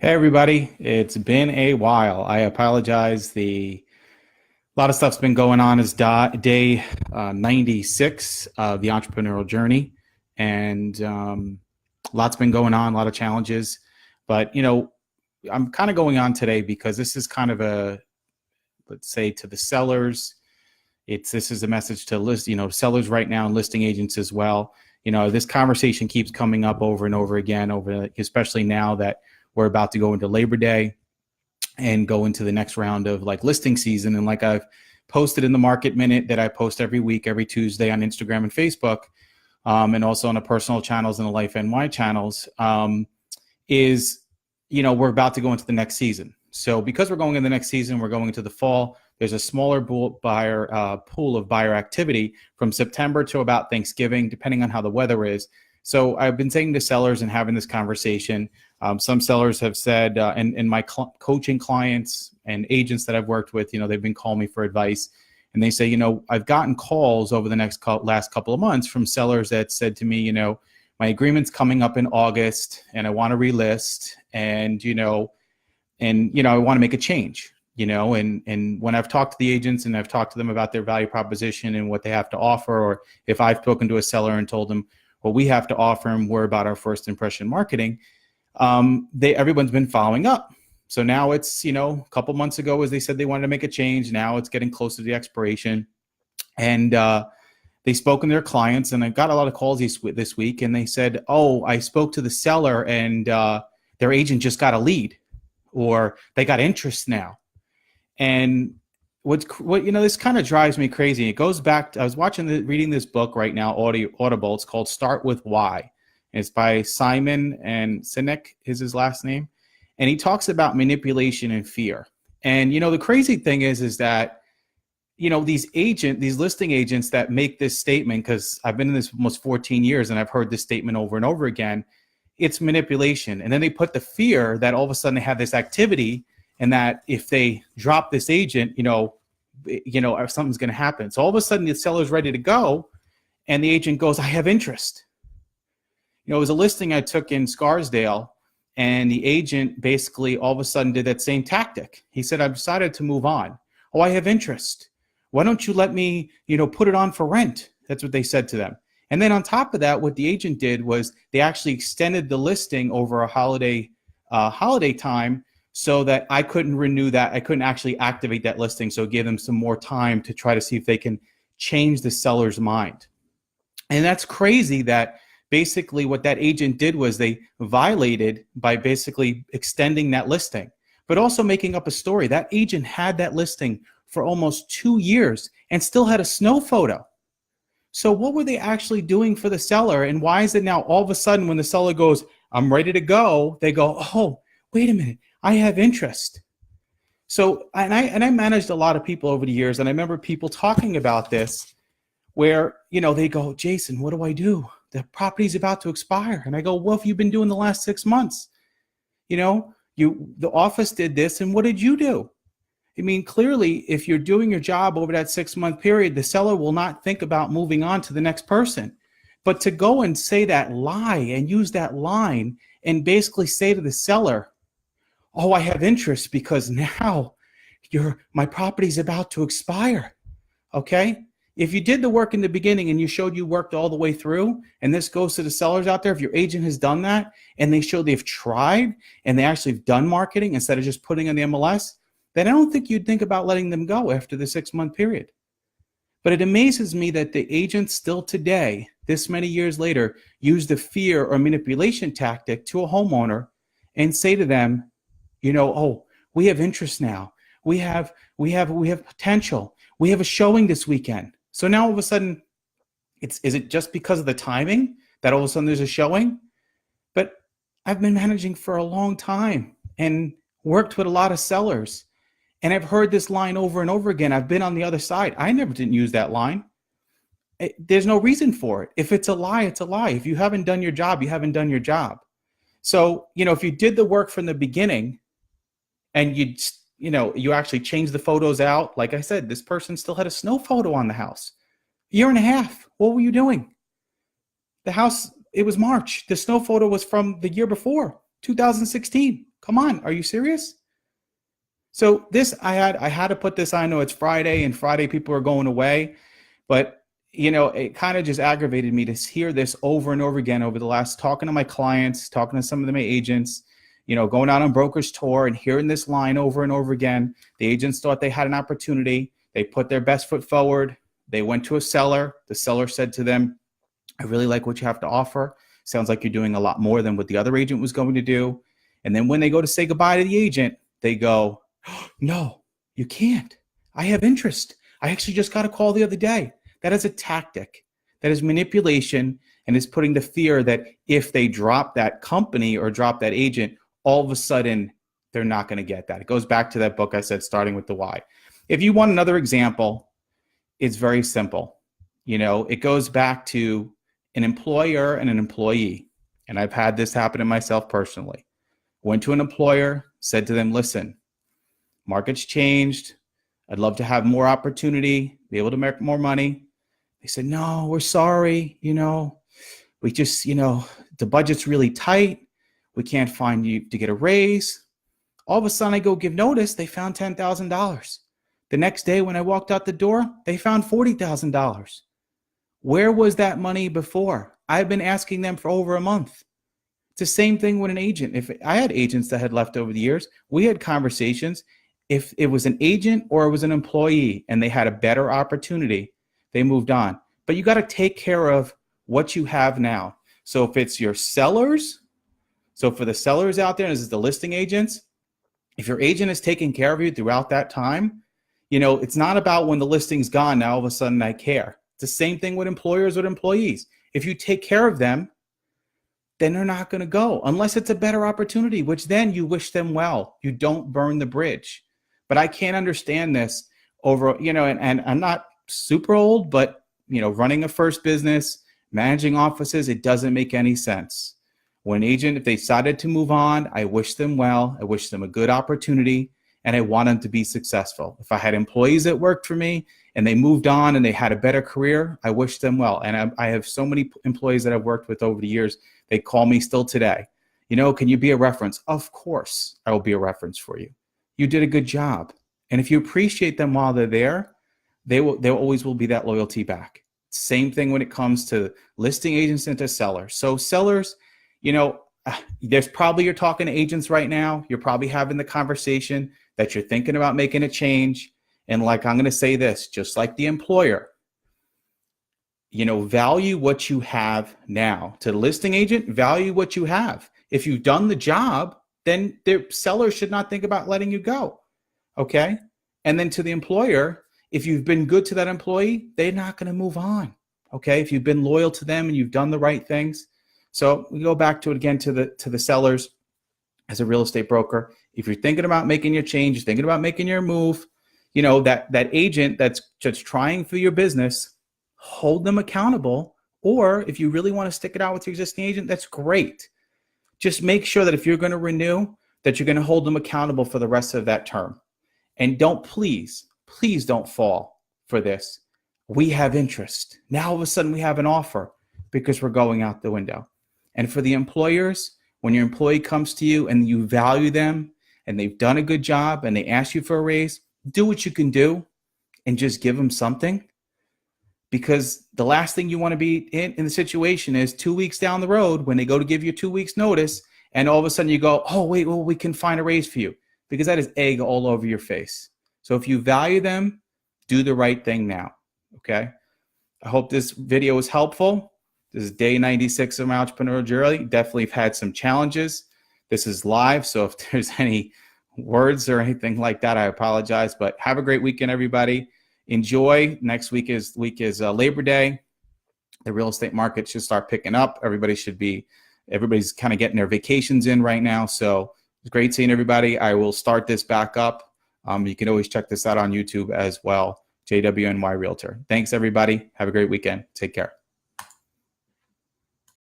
Hey everybody, it's been a while. I apologize. A lot of stuff's been going on as day 96 of the entrepreneurial journey, and lots been going on, a lot of challenges. But I'm kind of going on today because this is kind of a, let's say, to the sellers. This is a message to sellers right now and listing agents as well. This conversation keeps coming up over and over again, especially now that we're about to go into Labor Day and go into the next round of like listing season. And like I've posted in the Market Minute that I post every week, every Tuesday on Instagram and Facebook, and also on the personal channels and the lifeny channels, is, we're about to go into the next season. So because we're going in the next season, we're going into the fall. There's a smaller pool of buyer activity from September to about Thanksgiving, depending on how the weather is. So I've been saying to sellers and having this conversation. Some sellers have said, and my coaching clients and agents that I've worked with, they've been calling me for advice. And they say, I've gotten calls over the last couple of months from sellers that said to me, my agreement's coming up in August and I want to relist and I want to make a change. And when I've talked to the agents and I've talked to them about their value proposition and what they have to offer, or if I've spoken to a seller and told them what we have to offer and we're about our first impression marketing, everyone's been following up. So now it's, a couple months ago, as they said they wanted to make a change. Now it's getting close to the expiration. And they've spoken to their clients, and I got a lot of calls this week, and they said, oh, I spoke to the seller and their agent just got a lead, or they got interest now. And this kind of drives me crazy. It goes back to, I was reading this book right now, Audible. It's called Start With Why. It's by Simon, and Sinek is his last name. And he talks about manipulation and fear. And, the crazy thing is that, these listing agents that make this statement, because I've been in this almost 14 years and I've heard this statement over and over again, it's manipulation. And then they put the fear that all of a sudden they have this activity and that if they drop this agent, something's going to happen. So all of a sudden the seller's ready to go and the agent goes, I have interest. It was a listing I took in Scarsdale, and the agent basically all of a sudden did that same tactic. He said, I've decided to move on. Oh, I have interest. Why don't you let me, put it on for rent? That's what they said to them. And then on top of that, what the agent did was they actually extended the listing over a holiday time so that I couldn't renew that. I couldn't actually activate that listing. So it gave them some more time to try to see if they can change the seller's mind. And that's crazy that basically what that agent did was they violated by basically extending that listing, but also making up a story. That agent had that listing for almost 2 years and still had a snow photo. So what were they actually doing for the seller? And why is it now all of a sudden when the seller goes, I'm ready to go, they go, oh, wait a minute, I have interest. So, and I managed a lot of people over the years, and I remember people talking about this where, they go, Jason, what do I do? The property's about to expire. And I go, well, if you've been doing the last 6 months, the office did this, and what did you do? I mean, clearly, if you're doing your job over that 6-month period, the seller will not think about moving on to the next person. But to go and say that lie and use that line and basically say to the seller, oh, I have interest because now my property's about to expire. Okay? If you did the work in the beginning and you showed you worked all the way through, and this goes to the sellers out there, if your agent has done that and they show they've tried and they actually have done marketing instead of just putting on the MLS, then I don't think you'd think about letting them go after the 6-month period. But it amazes me that the agents still today, this many years later, use the fear or manipulation tactic to a homeowner and say to them, oh, we have interest now. We have potential. We have a showing this weekend. So now all of a sudden, is it just because of the timing that all of a sudden there's a showing? But I've been managing for a long time and worked with a lot of sellers. And I've heard this line over and over again. I've been on the other side. I never didn't use that line. There's no reason for it. If it's a lie, it's a lie. If you haven't done your job, you haven't done your job. So, if you did the work from the beginning and you actually changed the photos out. Like I said, this person still had a snow photo on the house. A year and a half. What were you doing? The house, it was March. The snow photo was from the year before, 2016, a Come on, are you serious? So this, I had to put this, I know it's Friday and Friday people are going away, but it kind of just aggravated me to hear this over and over again over the last, talking to my clients, talking to some of my agents, going out on brokerage tour and hearing this line over and over again. The agents thought they had an opportunity. They put their best foot forward. They went to a seller. The seller said to them, I really like what you have to offer. Sounds like you're doing a lot more than what the other agent was going to do. And then when they go to say goodbye to the agent, they go, no, you can't. I have interest. I actually just got a call the other day. That is a tactic. That is manipulation, and is putting the fear that if they drop that company or drop that agent, all of a sudden they're not going to get that. It goes back to that book I said, Starting with the Why. If you want another example, it's very simple. It goes back to an employer and an employee. And I've had this happen to myself personally. Went to an employer, said to them, listen, market's changed. I'd love to have more opportunity, be able to make more money. They said, no, we're sorry. We just, the budget's really tight. We can't find you to get a raise. All of a sudden I go give notice. They found $10,000. The next day when I walked out the door, they found $40,000. Where was that money before? I've been asking them for over a month. It's the same thing with an agent. If I had agents that had left over the years, we had conversations. If it was an agent or it was an employee and they had a better opportunity, they moved on. But you got to take care of what you have now. So if it's your sellers, so for the sellers out there, and this is the listing agents, if your agent is taking care of you throughout that time, it's not about when the listing's gone, now all of a sudden I care. It's the same thing with employers, with employees. If you take care of them, then they're not going to go unless it's a better opportunity, which then you wish them well. You don't burn the bridge. But I can't understand this over, and I'm not super old, but, running a first business, managing offices, it doesn't make any sense. When an agent, if they decided to move on, I wish them well. I wish them a good opportunity, and I want them to be successful. If I had employees that worked for me and they moved on and they had a better career, I wish them well. And I have so many employees that I've worked with over the years. They call me still today. Can you be a reference? Of course, I will be a reference for you. You did a good job. And if you appreciate them while they're there, there always will be that loyalty back. Same thing when it comes to listing agents and to sellers. So sellers, there's probably, you're talking to agents right now. You're probably having the conversation that you're thinking about making a change. And I'm going to say this, just like the employer, value what you have now. To the listing agent, value what you have. If you've done the job, then the seller should not think about letting you go. Okay. And then to the employer, if you've been good to that employee, they're not going to move on. Okay. If you've been loyal to them and you've done the right things. So we go back to it again, to the sellers as a real estate broker. If you're thinking about making your change, you're thinking about making your move, that agent that's just trying for your business, hold them accountable. Or if you really want to stick it out with your existing agent, that's great. Just make sure that if you're going to renew, that you're going to hold them accountable for the rest of that term. And please don't fall for this. We have interest. Now all of a sudden we have an offer because we're going out the window. And for the employers, when your employee comes to you and you value them and they've done a good job and they ask you for a raise, do what you can do and just give them something. Because the last thing you want to be in the situation is 2 weeks down the road when they go to give you 2 weeks notice and all of a sudden you go, oh, wait, well, we can find a raise for you, because that is egg all over your face. So if you value them, do the right thing now. Okay. I hope this video was helpful. This is day 96 of my entrepreneurial journey. Definitely have had some challenges. This is live, so if there's any words or anything like that, I apologize. But have a great weekend, everybody. Enjoy. Next week is Labor Day. The real estate market should start picking up. Everybody's kind of getting their vacations in right now. So it's great seeing everybody. I will start this back up. You can always check this out on YouTube as well. JWNY Realtor. Thanks, everybody. Have a great weekend. Take care.